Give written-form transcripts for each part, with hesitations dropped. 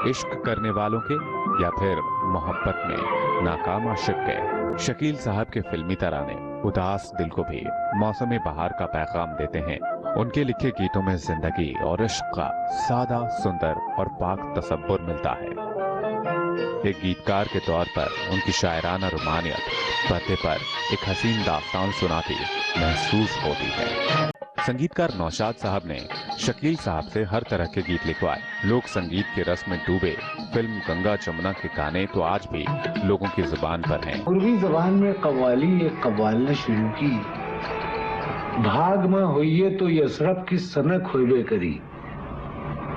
इश्क करने वालों के या फिर मोहब्बत में नाकाम आशिक के। शकील साहब के फिल्मी तराने उदास दिल को भी मौसमी बहार का पैगाम देते हैं। उनके लिखे गीतों में जिंदगी और इश्क का सादा, सुंदर और पाक तसव्वुर मिलता है। एक गीतकार के तौर पर उनकी शायराना रुमानियत पर्दे पर एक हसीन दास्तान सुनाती महसूस होती है। संगीतकार नौशाद साहब ने शकील साहब से हर तरह के गीत लिखवाए। लोक संगीत के रस में डूबे फिल्म गंगा जमुना के गाने तो आज भी लोगों की जुबान पर हैं। पूर्वी जबान में कव्वाली एक कव्वाल ने शुरू की, भाग में होइए तो यसरफ की सनक होइबे करी।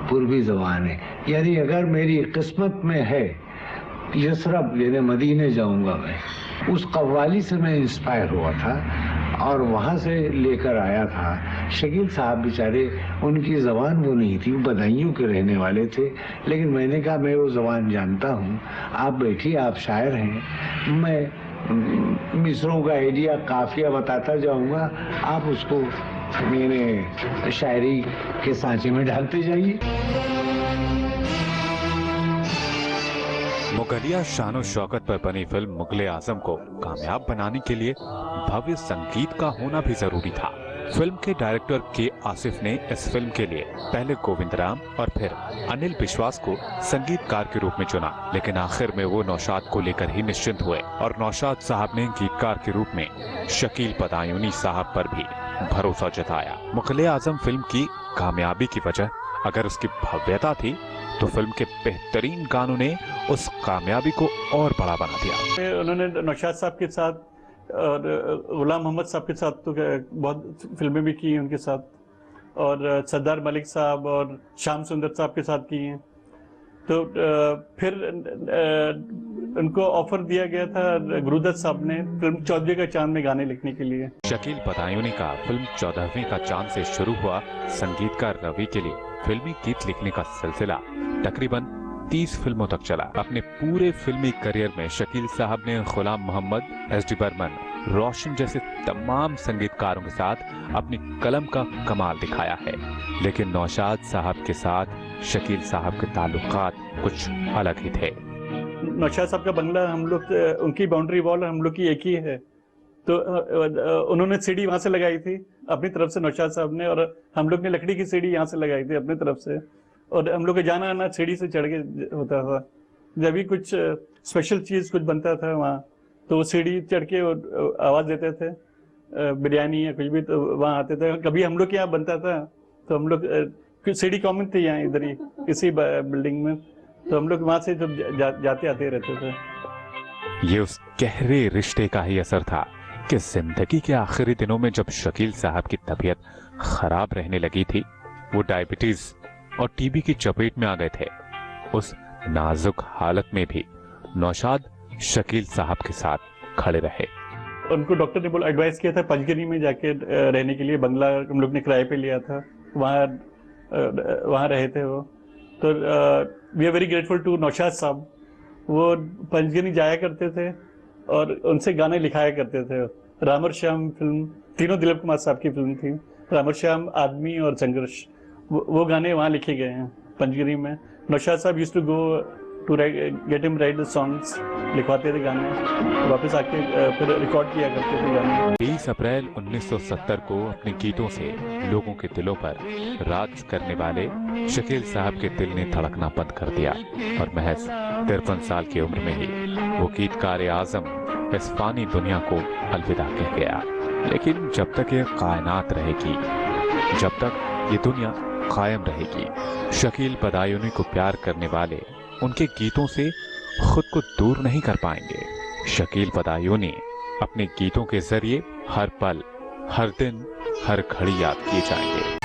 पूर्वी जबान है, यानी अगर मेरी किस्मत में है यसरफ यानी मदीने जाऊंगा मैं। उस कव्वाली से मैं इंस्पायर हुआ था और वहाँ से लेकर आया था। शकील साहब बेचारे, उनकी ज़बान वो नहीं थी, वो बदायूं के रहने वाले थे, लेकिन मैंने कहा मैं वो ज़बान जानता हूँ, आप बैठिए, आप शायर हैं, मैं मिसरों का आइडिया काफिया बताता जाऊँगा, आप उसको मेरे शायरी के सांचे में डालते जाइए। मुगलिया शान शौकत पर बनी फिल्म मुगले आजम को कामयाब बनाने के लिए भव्य संगीत का होना भी जरूरी था। फिल्म के डायरेक्टर के आसिफ ने इस फिल्म के लिए पहले गोविंद राम और फिर अनिल विश्वास को संगीतकार के रूप में चुना, लेकिन आखिर में वो नौशाद को लेकर ही निश्चिंत हुए और नौशाद साहब ने गीतकार के रूप में शकील बदायूनी साहब पर भी भरोसा जताया। मुगले आजम फिल्म की कामयाबी की वजह अगर उसकी भव्यता थी तो फिल्म के बेहतरीन गानों ने उस कामयाबी को और बड़ा बना दिया। उन्होंने नौशाद साहब के साथ और गुलाम मोहम्मद साहब के साथ तो बहुत फिल्में भी की हैं उनके साथ, और सरदार मलिक साहब और श्याम सुंदर साहब के साथ की हैं। तो फिर उनको ऑफर दिया गया था गुरुदत्त साहब ने फिल्म 14वें का चांद में गाने लिखने के लिए। शकील बदायूनी का फिल्म 14वें का चांद से शुरू हुआ संगीतकार रवि के लिए फिल्मी गीत लिखने का सिलसिला तकरीबन 30 फिल्मों तक चला। अपने पूरे फिल्मी करियर में शकील साहब ने गुलाम मोहम्मद, एस डी बर्मन, रोशन जैसे तमाम संगीतकारों के साथ अपनी कलम का कमाल दिखाया है, लेकिन नौशाद साहब के साथ शकील साहब के ताल्लुकात कुछ अलग ही थे। नौशाद साहब का बंगला हम लोग, उनकी बाउंड्री वॉल हम लोग की एक ही है, तो उन्होंने सीढ़ी वहां से लगाई थी अपनी तरफ से नौशाद साहब ने, और हम लोग ने लकड़ी की सीढ़ी यहाँ से लगाई थी अपनी तरफ से, और हम लोग का जाना आना सीढ़ी से चढ़ के होता था। जब भी कुछ स्पेशल चीज कुछ बनता था वहाँ, तो वो सीढ़ी चढ़ के आवाज देते थे, बिरयानी या कुछ भी, तो वहाँ आते थे। कभी हम लोग के यहाँ बनता था तो हम लोग सीढ़ी कॉमन थी यहाँ इधर ही इसी बिल्डिंग में, तो हम लोग वहाँ से जब जाते आते रहते थे। ये उस गहरे रिश्ते का ही असर था कि जिंदगी के आखिरी दिनों में जब शकील साहब की तबीयत खराब रहने लगी थी, वो डायबिटीज और टीबी की चपेट में आ गए थे। उस नाजुक हालत में भी नौशाद शकील साहब के साथ खड़े रहे। उनको डॉक्टर ने बोला, एडवाइस किया था पंचगिरी में जाके रहने के लिए, बंगला हम लोग ने किराए पे लिया था, वहाँ रहे थे वो। तो we are very grateful to Naushad साहब। वो पंचगिरी जाया करते थे और उनसे गाने लिखाया करते थे। राम और श्याम फिल्म, तीनों दिलीप कुमार साहब की फिल्म थी, राम और श्याम, आदमी और संघर्ष, वो गाने वहाँ लिखे गए हैं पंचगिरी में। नौशाद साहब used to go to get him write the songs, लिखवाते थे गाने, वापस आके फिर रिकॉर्ड किया करते थे गाने। 20 अप्रैल 1970 को अपने गीतों से लोगों के दिलों पर राज करने वाले शकील साहब के दिल ने धड़कना बंद कर दिया और महज 53 साल की उम्र में ही वो गीतकार आजम इस फानी दुनिया को अलविदा कह गया। लेकिन जब तक ये कायनात रहेगी, जब तक ये दुनिया कायम रहेगी, शकील बदायूनी को प्यार करने वाले उनके गीतों से खुद को दूर नहीं कर पाएंगे। शकील बदायूनी अपने गीतों के जरिए हर पल, हर दिन, हर घड़ी याद किए जाएंगे।